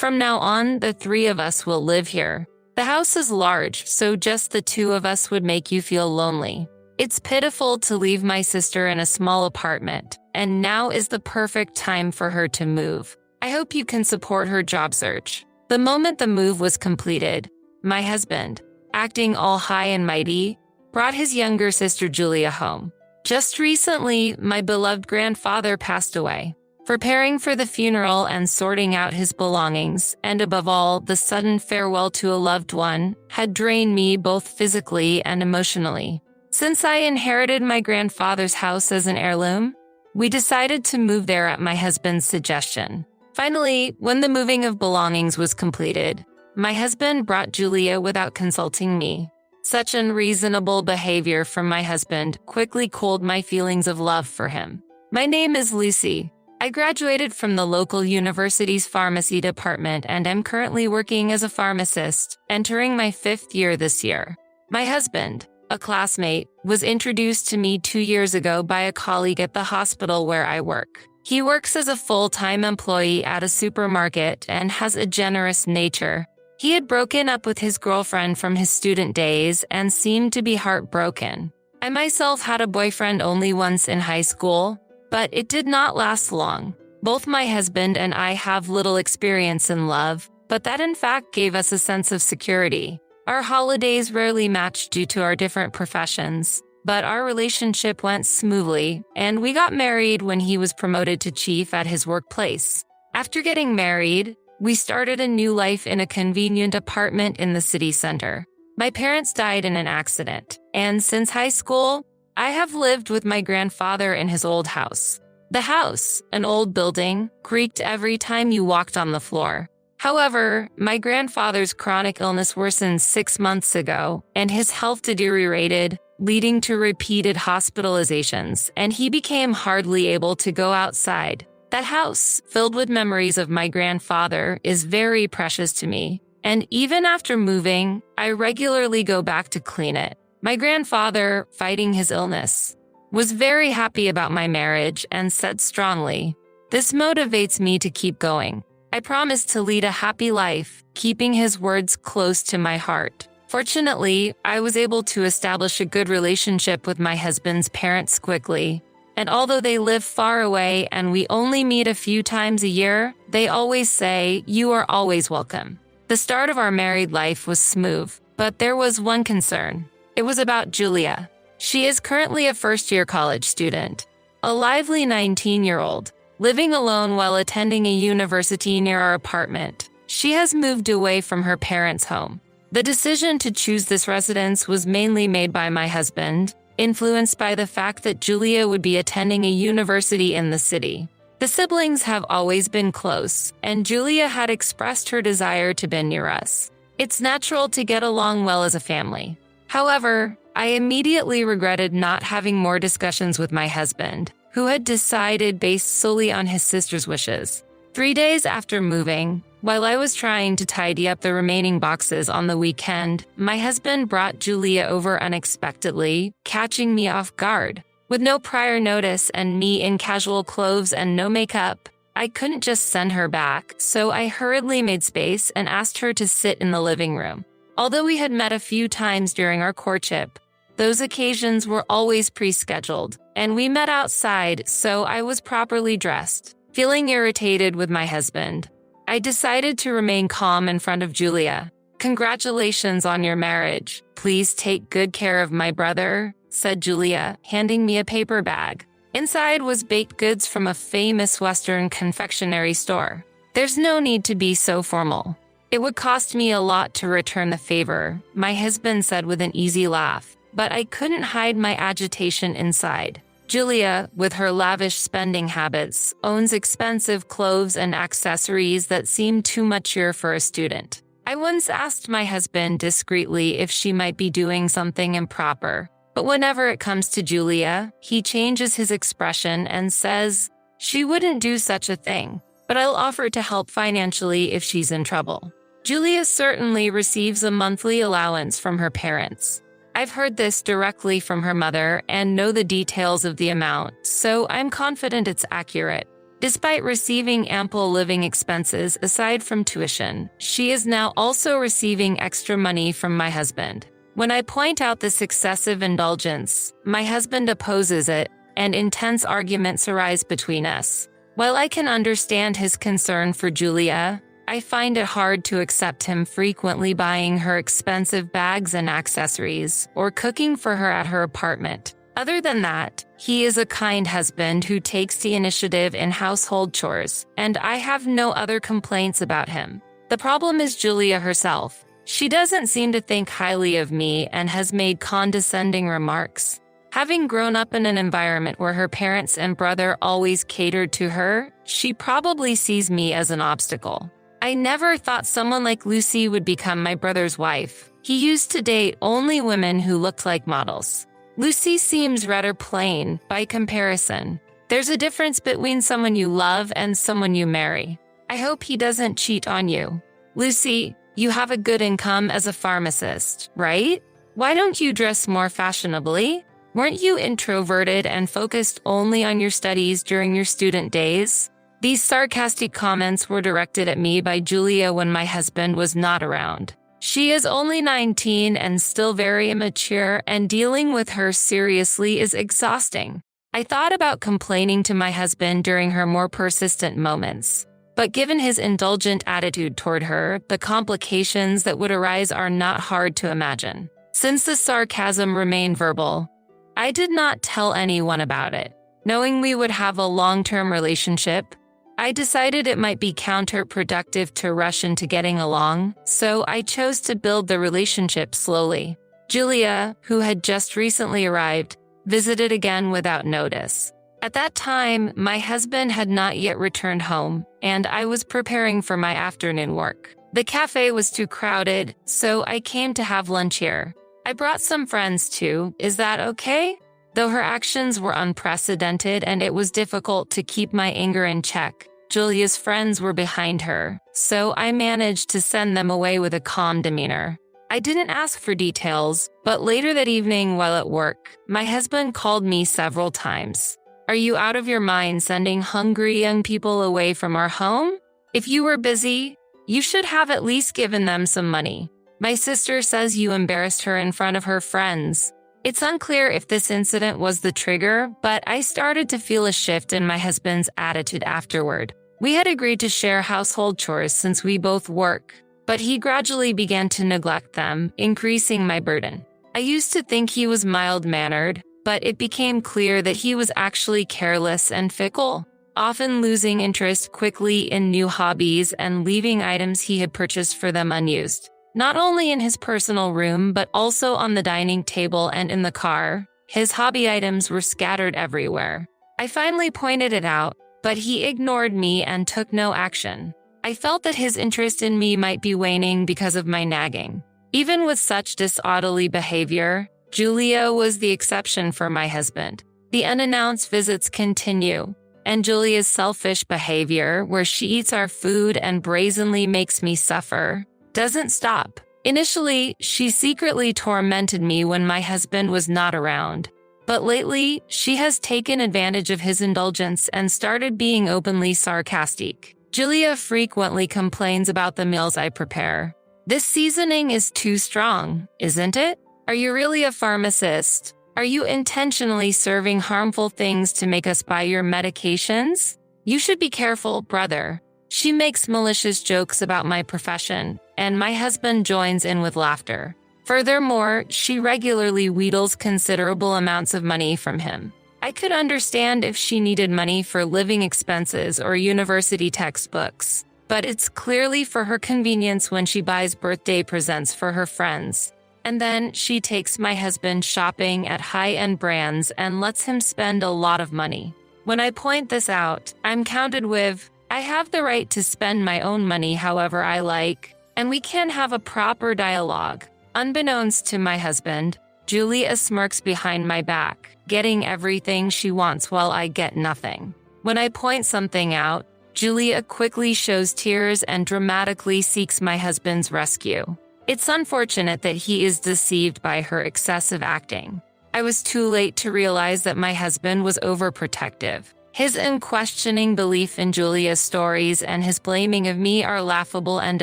From now on, the three of us will live here. The house is large, so just the two of us would make you feel lonely. It's pitiful to leave my sister in a small apartment, and now is the perfect time for her to move. I hope you can support her job search." The moment the move was completed, my husband, acting all high and mighty, brought his younger sister Julia home. Just recently, my beloved grandfather passed away. Preparing for the funeral and sorting out his belongings, and above all, the sudden farewell to a loved one, had drained me both physically and emotionally. Since I inherited my grandfather's house as an heirloom, we decided to move there at my husband's suggestion. Finally, when the moving of belongings was completed, my husband brought Julia without consulting me. Such unreasonable behavior from my husband quickly cooled my feelings of love for him. My name is Lucy. I graduated from the local university's pharmacy department and am currently working as a pharmacist, entering my 5th year this year. My husband, a classmate, was introduced to me 2 years ago by a colleague at the hospital where I work. He works as a full-time employee at a supermarket and has a generous nature. He had broken up with his girlfriend from his student days and seemed to be heartbroken. I myself had a boyfriend only once in high school, but it did not last long. Both my husband and I have little experience in love, but that in fact gave us a sense of security. Our holidays rarely matched due to our different professions, but our relationship went smoothly, and we got married when he was promoted to chief at his workplace. After getting married, we started a new life in a convenient apartment in the city center. My parents died in an accident, and since high school, I have lived with my grandfather in his old house. The house, an old building, creaked every time you walked on the floor. However, my grandfather's chronic illness worsened 6 months ago, and his health deteriorated, leading to repeated hospitalizations, and he became hardly able to go outside. That house, filled with memories of my grandfather, is very precious to me, and even after moving, I regularly go back to clean it. My grandfather, fighting his illness, was very happy about my marriage and said strongly, "This motivates me to keep going." I promised to lead a happy life, keeping his words close to my heart. Fortunately, I was able to establish a good relationship with my husband's parents quickly, and although they live far away and we only meet a few times a year, they always say, "You are always welcome." The start of our married life was smooth, but there was one concern. It was about Julia. She is currently a first-year college student, a lively 19-year-old, living alone while attending a university near our apartment. She has moved away from her parents' home. The decision to choose this residence was mainly made by my husband, influenced by the fact that Julia would be attending a university in the city. The siblings have always been close, and Julia had expressed her desire to be near us. It's natural to get along well as a family. However, I immediately regretted not having more discussions with my husband, who had decided based solely on his sister's wishes. 3 days after moving, while I was trying to tidy up the remaining boxes on the weekend, my husband brought Julia over unexpectedly, catching me off guard. With no prior notice and me in casual clothes and no makeup, I couldn't just send her back, so I hurriedly made space and asked her to sit in the living room. Although we had met a few times during our courtship, those occasions were always pre-scheduled, and we met outside, so I was properly dressed. Feeling irritated with my husband, I decided to remain calm in front of Julia. "Congratulations on your marriage. Please take good care of my brother," said Julia, handing me a paper bag. Inside was baked goods from a famous Western confectionery store. "There's no need to be so formal. It would cost me a lot to return the favor," my husband said with an easy laugh, but I couldn't hide my agitation inside. Julia, with her lavish spending habits, owns expensive clothes and accessories that seem too mature for a student. I once asked my husband discreetly if she might be doing something improper, but whenever it comes to Julia, he changes his expression and says, "She wouldn't do such a thing, but I'll offer to help financially if she's in trouble." Julia certainly receives a monthly allowance from her parents. I've heard this directly from her mother and know the details of the amount, so I'm confident it's accurate. Despite receiving ample living expenses aside from tuition, she is now also receiving extra money from my husband. When I point out this excessive indulgence, my husband opposes it, and intense arguments arise between us. While I can understand his concern for Julia, I find it hard to accept him frequently buying her expensive bags and accessories or cooking for her at her apartment. Other than that, he is a kind husband who takes the initiative in household chores, and I have no other complaints about him. The problem is Julia herself. She doesn't seem to think highly of me and has made condescending remarks. Having grown up in an environment where her parents and brother always catered to her, she probably sees me as an obstacle. I never thought someone like Lucy would become my brother's wife. He used to date only women who looked like models. Lucy seems rather plain by comparison. There's a difference between someone you love and someone you marry. I hope he doesn't cheat on you. Lucy, you have a good income as a pharmacist, right? Why don't you dress more fashionably? Weren't you introverted and focused only on your studies during your student days? These sarcastic comments were directed at me by Julia when my husband was not around. She is only 19 and still very immature, and dealing with her seriously is exhausting. I thought about complaining to my husband during her more persistent moments. But given his indulgent attitude toward her, the complications that would arise are not hard to imagine. Since the sarcasm remained verbal, I did not tell anyone about it. Knowing we would have a long-term relationship, I decided it might be counterproductive to rush into getting along, so I chose to build the relationship slowly. Julia, who had just recently arrived, visited again without notice. At that time, my husband had not yet returned home, and I was preparing for my afternoon work. The cafe was too crowded, so I came to have lunch here. I brought some friends too. Is that okay? Though her actions were unprecedented and it was difficult to keep my anger in check, Julia's friends were behind her, so I managed to send them away with a calm demeanor. I didn't ask for details, but later that evening while at work, my husband called me several times. Are you out of your mind sending hungry young people away from our home? If you were busy, you should have at least given them some money. My sister says you embarrassed her in front of her friends. It's unclear if this incident was the trigger, but I started to feel a shift in my husband's attitude afterward. We had agreed to share household chores since we both work, but he gradually began to neglect them, increasing my burden. I used to think he was mild-mannered, but it became clear that he was actually careless and fickle, often losing interest quickly in new hobbies and leaving items he had purchased for them unused. Not only in his personal room, but also on the dining table and in the car, his hobby items were scattered everywhere. I finally pointed it out, but he ignored me and took no action. I felt that his interest in me might be waning because of my nagging. Even with such disorderly behavior, Julia was the exception for my husband. The unannounced visits continue, and Julia's selfish behavior, where she eats our food and brazenly makes me suffer, doesn't stop. Initially, she secretly tormented me when my husband was not around. But lately, she has taken advantage of his indulgence and started being openly sarcastic. Julia frequently complains about the meals I prepare. This seasoning is too strong, isn't it? Are you really a pharmacist? Are you intentionally serving harmful things to make us buy your medications? You should be careful, brother. She makes malicious jokes about my profession, and my husband joins in with laughter. Furthermore, she regularly wheedles considerable amounts of money from him. I could understand if she needed money for living expenses or university textbooks, but it's clearly for her convenience when she buys birthday presents for her friends. And then she takes my husband shopping at high-end brands and lets him spend a lot of money. When I point this out, I'm countered with, I have the right to spend my own money however I like, and we can have a proper dialogue. Unbeknownst to my husband, Julia smirks behind my back, getting everything she wants while I get nothing. When I point something out, Julia quickly shows tears and dramatically seeks my husband's rescue. It's unfortunate that he is deceived by her excessive acting. I was too late to realize that my husband was overprotective. His unquestioning belief in Julia's stories and his blaming of me are laughable and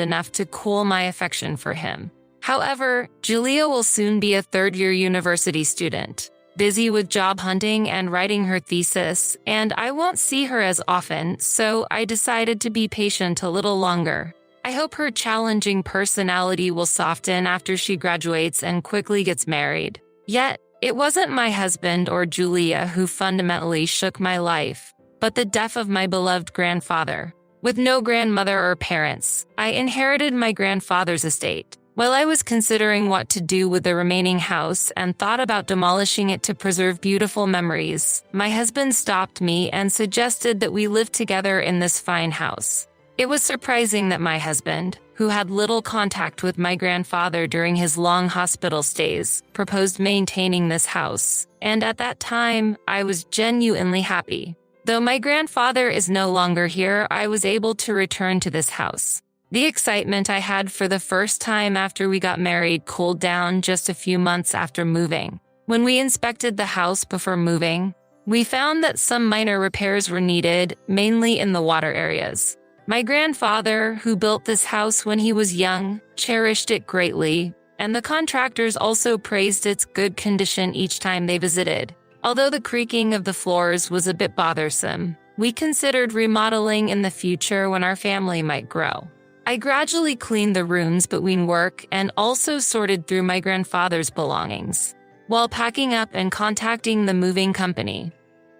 enough to cool my affection for him. However, Julia will soon be a third-year university student, busy with job hunting and writing her thesis, and I won't see her as often, so I decided to be patient a little longer. I hope her challenging personality will soften after she graduates and quickly gets married. Yet, it wasn't my husband or Julia who fundamentally shook my life, but the death of my beloved grandfather. With no grandmother or parents, I inherited my grandfather's estate. While I was considering what to do with the remaining house and thought about demolishing it to preserve beautiful memories, my husband stopped me and suggested that we live together in this fine house. It was surprising that my husband, who had little contact with my grandfather during his long hospital stays, proposed maintaining this house, and at that time, I was genuinely happy. Though my grandfather is no longer here, I was able to return to this house. The excitement I had for the first time after we got married cooled down just a few months after moving. When we inspected the house before moving, we found that some minor repairs were needed, mainly in the water areas. My grandfather, who built this house when he was young, cherished it greatly, and the contractors also praised its good condition each time they visited. Although the creaking of the floors was a bit bothersome, we considered remodeling in the future when our family might grow. I gradually cleaned the rooms between work and also sorted through my grandfather's belongings. While packing up and contacting the moving company,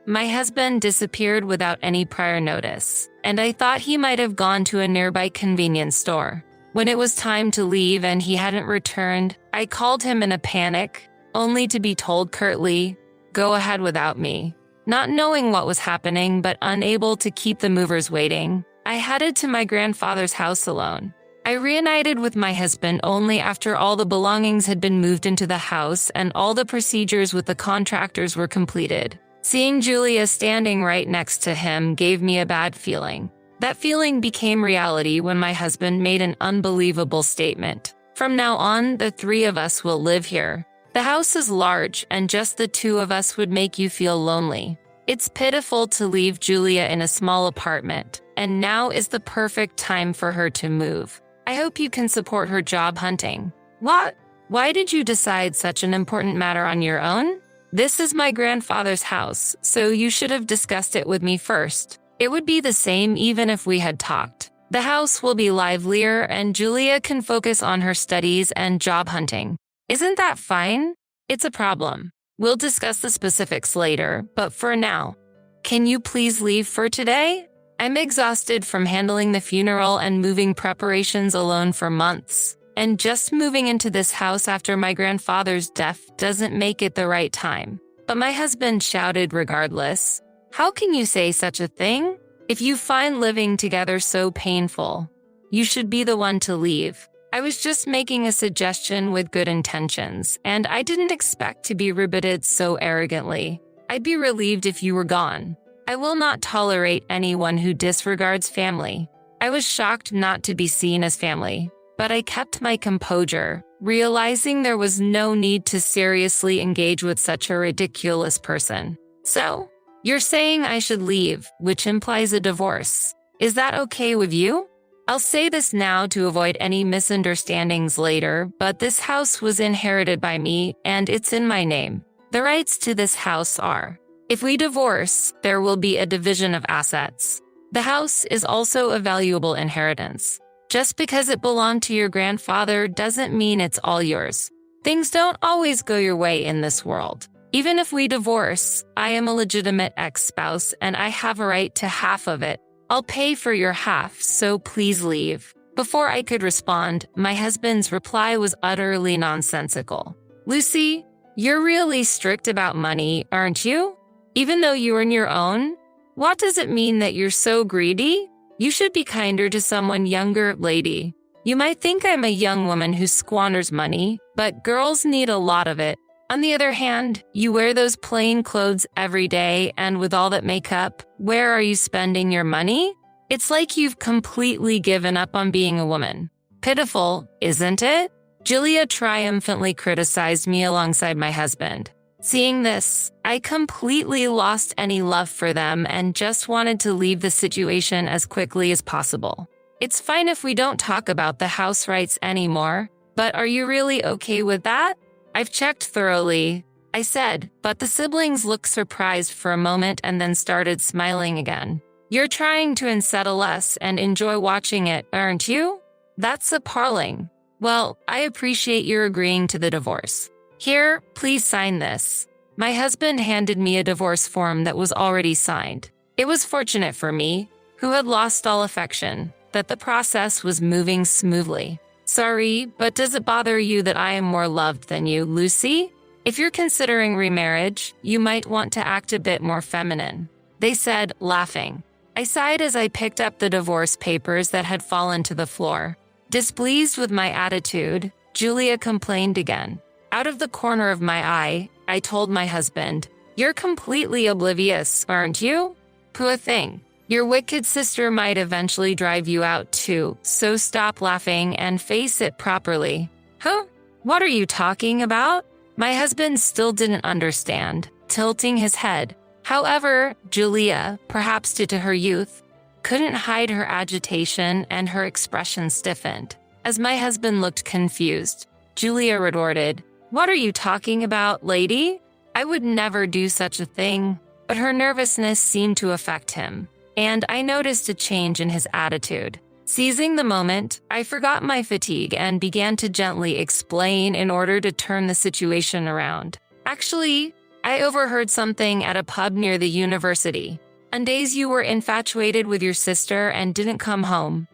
my husband disappeared without any prior notice, and I thought he might have gone to a nearby convenience store. When it was time to leave and he hadn't returned, I called him in a panic, only to be told curtly, "Go ahead without me." Not knowing what was happening but unable to keep the movers waiting, I headed to my grandfather's house alone. I reunited with my husband only after all the belongings had been moved into the house and all the procedures with the contractors were completed. Seeing Julia standing right next to him gave me a bad feeling. That feeling became reality when my husband made an unbelievable statement. "From now on, the three of us will live here. The house is large, and just the two of us would make you feel lonely. It's pitiful to leave Julia in a small apartment, and now is the perfect time for her to move. I hope you can support her job hunting." "What? Why did you decide such an important matter on your own?" "This is my grandfather's house, so you should have discussed it with me first. It would be the same even if we had talked. The house will be livelier, and Julia can focus on her studies and job hunting. Isn't that fine?" "It's a problem. We'll discuss the specifics later, but for now, can you please leave for today? I'm exhausted from handling the funeral and moving preparations alone for months, and just moving into this house after my grandfather's death doesn't make it the right time." But my husband shouted regardless, "How can you say such a thing? If you find living together so painful, you should be the one to leave. I was just making a suggestion with good intentions, and I didn't expect to be rebutted so arrogantly. I'd be relieved if you were gone. I will not tolerate anyone who disregards family." I was shocked not to be seen as family, but I kept my composure, realizing there was no need to seriously engage with such a ridiculous person. "So, you're saying I should leave, which implies a divorce. Is that okay with you? I'll say this now to avoid any misunderstandings later, but this house was inherited by me and it's in my name. The rights to this house are, if we divorce, there will be a division of assets. The house is also a valuable inheritance. Just because it belonged to your grandfather doesn't mean it's all yours. Things don't always go your way in this world. Even if we divorce, I am a legitimate ex-spouse and I have a right to half of it. I'll pay for your half, so please leave." Before I could respond, my husband's reply was utterly nonsensical. "Lucy, you're really strict about money, aren't you? Even though you earn your own? What does it mean that you're so greedy? You should be kinder to someone younger, lady. You might think I'm a young woman who squanders money, but girls need a lot of it. On the other hand, you wear those plain clothes every day, and with all that makeup, where are you spending your money? It's like you've completely given up on being a woman. Pitiful, isn't it?" Julia triumphantly criticized me alongside my husband. Seeing this, I completely lost any love for them and just wanted to leave the situation as quickly as possible. It's fine if we don't talk about the house rights anymore, but are you really okay with that? I've checked thoroughly, I said, but the siblings looked surprised for a moment and then started smiling again. You're trying to unsettle us and enjoy watching it, aren't you? That's appalling. Well, I appreciate your agreeing to the divorce. Here, please sign this. My husband handed me a divorce form that was already signed. It was fortunate for me, who had lost all affection, that the process was moving smoothly. Sorry, but does it bother you that I am more loved than you, Lucy? If you're considering remarriage, you might want to act a bit more feminine, they said, laughing. I sighed as I picked up the divorce papers that had fallen to the floor. Displeased with my attitude, Julia complained again. Out of the corner of my eye, I told my husband, "You're completely oblivious, aren't you? Poor thing. Your wicked sister might eventually drive you out too, so stop laughing and face it properly." Huh? What are you talking about? My husband still didn't understand, tilting his head. However, Julia, perhaps due to her youth, couldn't hide her agitation and her expression stiffened. As my husband looked confused, Julia retorted, "What are you talking about, lady? I would never do such a thing." But her nervousness seemed to affect him, and I noticed a change in his attitude. Seizing the moment, I forgot my fatigue and began to gently explain in order to turn the situation around. Actually, I overheard something at a pub near the university. On days you were infatuated with your sister and didn't come home.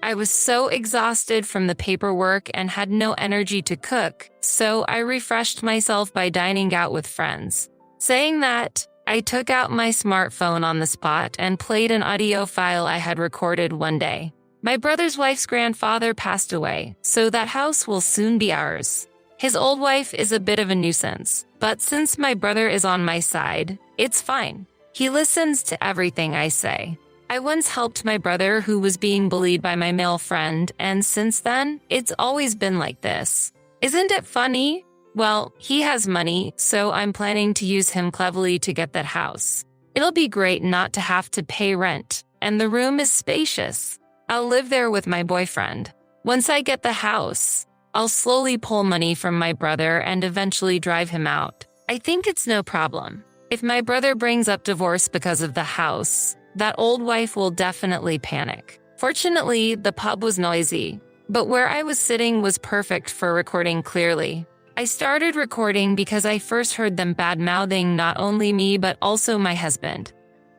I was so exhausted from the paperwork and had no energy to cook, so I refreshed myself by dining out with friends. Saying that, I took out my smartphone on the spot and played an audio file I had recorded one day. My brother's wife's grandfather passed away, so that house will soon be ours. His old wife is a bit of a nuisance, but since my brother is on my side, it's fine. He listens to everything I say. I once helped my brother who was being bullied by my male friend, and since then, it's always been like this. Isn't it funny? Well, he has money, so I'm planning to use him cleverly to get that house. It'll be great not to have to pay rent, and the room is spacious. I'll live there with my boyfriend. Once I get the house, I'll slowly pull money from my brother and eventually drive him out. I think it's no problem. If my brother brings up divorce because of the house, that old wife will definitely panic. Fortunately, the pub was noisy, but where I was sitting was perfect for recording clearly. I started recording because I first heard them bad-mouthing not only me but also my husband.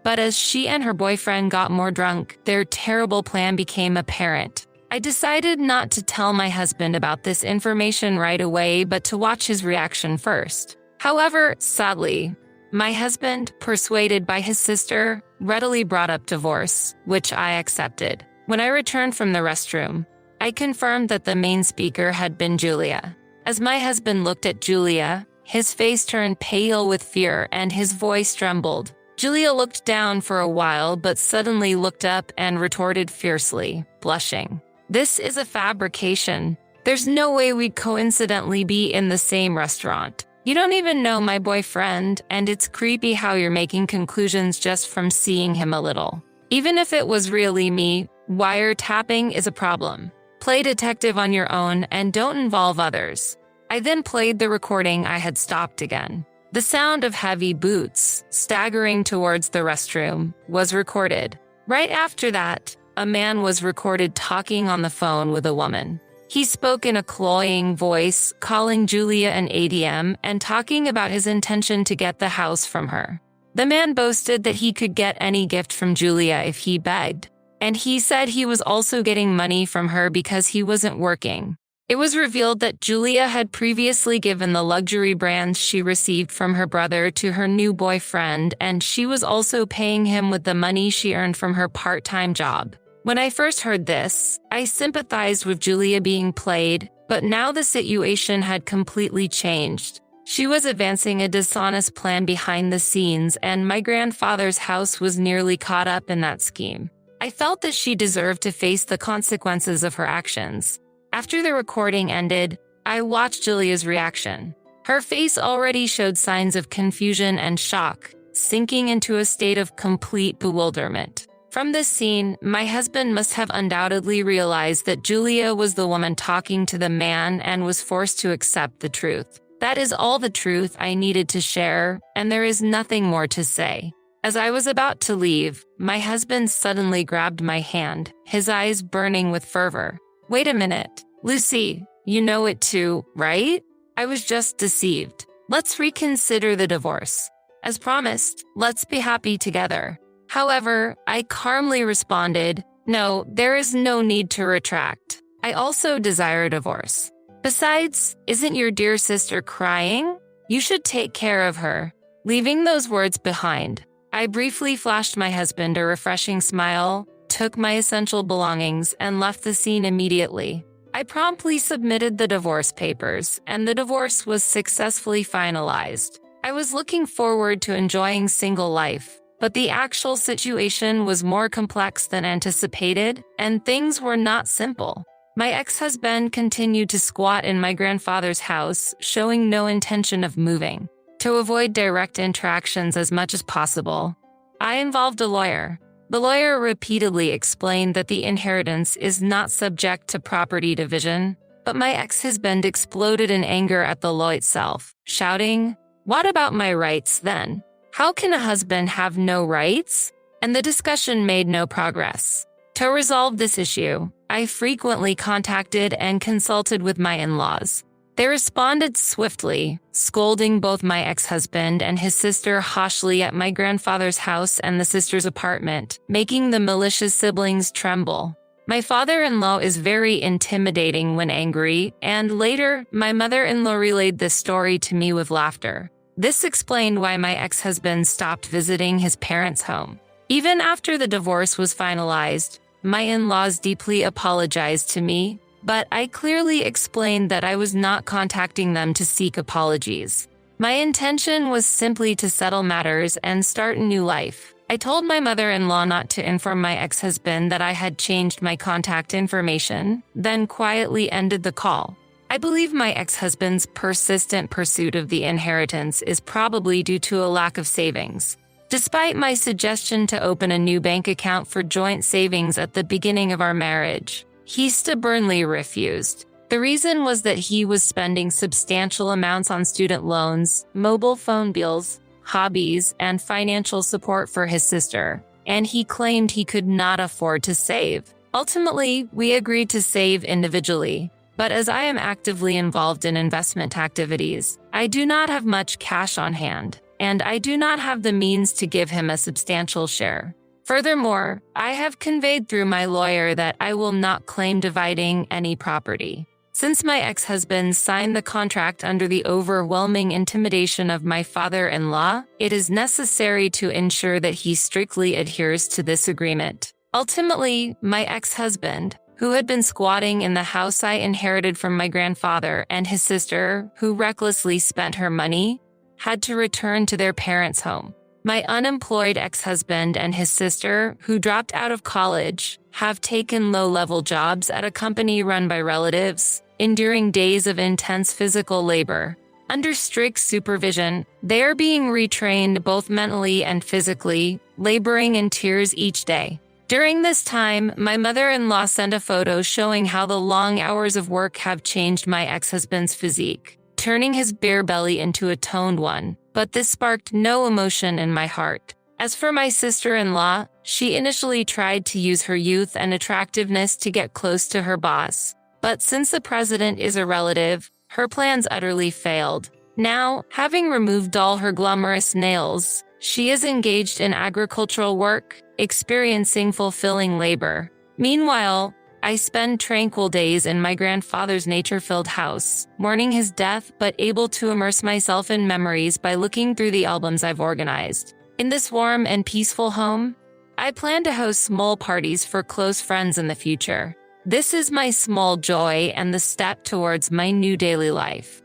But as she and her boyfriend got more drunk, their terrible plan became apparent. I decided not to tell my husband about this information right away but to watch his reaction first. However, sadly, my husband, persuaded by his sister, readily brought up divorce, which I accepted. When I returned from the restroom, I confirmed that the main speaker had been Julia. As my husband looked at Julia, his face turned pale with fear and his voice trembled. Julia looked down for a while but suddenly looked up and retorted fiercely, blushing. "This is a fabrication. There's no way we'd coincidentally be in the same restaurant. You don't even know my boyfriend, and it's creepy how you're making conclusions just from seeing him a little. Even if it was really me, wiretapping is a problem. Play detective on your own and don't involve others." I then played the recording I had stopped again. The sound of heavy boots staggering towards the restroom was recorded. Right after that, a man was recorded talking on the phone with a woman. He spoke in a cloying voice, calling Julia an ADM and talking about his intention to get the house from her. The man boasted that he could get any gift from Julia if he begged, and he said he was also getting money from her because he wasn't working. It was revealed that Julia had previously given the luxury brands she received from her brother to her new boyfriend, and she was also paying him with the money she earned from her part-time job. When I first heard this, I sympathized with Julia being played, but now the situation had completely changed. She was advancing a dishonest plan behind the scenes, and my grandfather's house was nearly caught up in that scheme. I felt that she deserved to face the consequences of her actions. After the recording ended, I watched Julia's reaction. Her face already showed signs of confusion and shock, sinking into a state of complete bewilderment. From this scene, my husband must have undoubtedly realized that Julia was the woman talking to the man and was forced to accept the truth. That is all the truth I needed to share, and there is nothing more to say. As I was about to leave, my husband suddenly grabbed my hand, his eyes burning with fervor. "Wait a minute, Lucy, you know it too, right? I was just deceived. Let's reconsider the divorce. As promised, let's be happy together." However, I calmly responded, "No, there is no need to retract. I also desire divorce. Besides, isn't your dear sister crying? You should take care of her." Leaving those words behind, I briefly flashed my husband a refreshing smile, took my essential belongings, and left the scene immediately. I promptly submitted the divorce papers, and the divorce was successfully finalized. I was looking forward to enjoying single life, but the actual situation was more complex than anticipated, and things were not simple. My ex-husband continued to squat in my grandfather's house, showing no intention of moving. To avoid direct interactions as much as possible, I involved a lawyer. The lawyer repeatedly explained that the inheritance is not subject to property division, but my ex-husband exploded in anger at the law itself, shouting, "What about my rights then? How can a husband have no rights?" And the discussion made no progress. To resolve this issue, I frequently contacted and consulted with my in-laws. They responded swiftly, scolding both my ex-husband and his sister harshly at my grandfather's house and the sister's apartment, making the malicious siblings tremble. My father-in-law is very intimidating when angry, and later, my mother-in-law relayed this story to me with laughter. This explained why my ex-husband stopped visiting his parents' home. Even after the divorce was finalized, my in-laws deeply apologized to me, but I clearly explained that I was not contacting them to seek apologies. My intention was simply to settle matters and start a new life. I told my mother-in-law not to inform my ex-husband that I had changed my contact information, then quietly ended the call. I believe my ex-husband's persistent pursuit of the inheritance is probably due to a lack of savings. Despite my suggestion to open a new bank account for joint savings at the beginning of our marriage, he stubbornly refused. The reason was that he was spending substantial amounts on student loans, mobile phone bills, hobbies, and financial support for his sister, and he claimed he could not afford to save. Ultimately, we agreed to save individually, but as I am actively involved in investment activities, I do not have much cash on hand, and I do not have the means to give him a substantial share. Furthermore, I have conveyed through my lawyer that I will not claim dividing any property. Since my ex-husband signed the contract under the overwhelming intimidation of my father-in-law, it is necessary to ensure that he strictly adheres to this agreement. Ultimately, my ex-husband, who had been squatting in the house I inherited from my grandfather, and his sister, who recklessly spent her money, had to return to their parents' home. My unemployed ex-husband and his sister, who dropped out of college, have taken low-level jobs at a company run by relatives, enduring days of intense physical labor. Under strict supervision, they are being retrained both mentally and physically, laboring in tears each day. During this time, my mother-in-law sent a photo showing how the long hours of work have changed my ex-husband's physique, turning his bare belly into a toned one, but this sparked no emotion in my heart. As for my sister-in-law, she initially tried to use her youth and attractiveness to get close to her boss. But since the president is a relative, her plans utterly failed. Now, having removed all her glamorous nails, she is engaged in agricultural work, experiencing fulfilling labor. Meanwhile, I spend tranquil days in my grandfather's nature-filled house, mourning his death but able to immerse myself in memories by looking through the albums I've organized. In this warm and peaceful home, I plan to host small parties for close friends in the future. This is my small joy and the step towards my new daily life.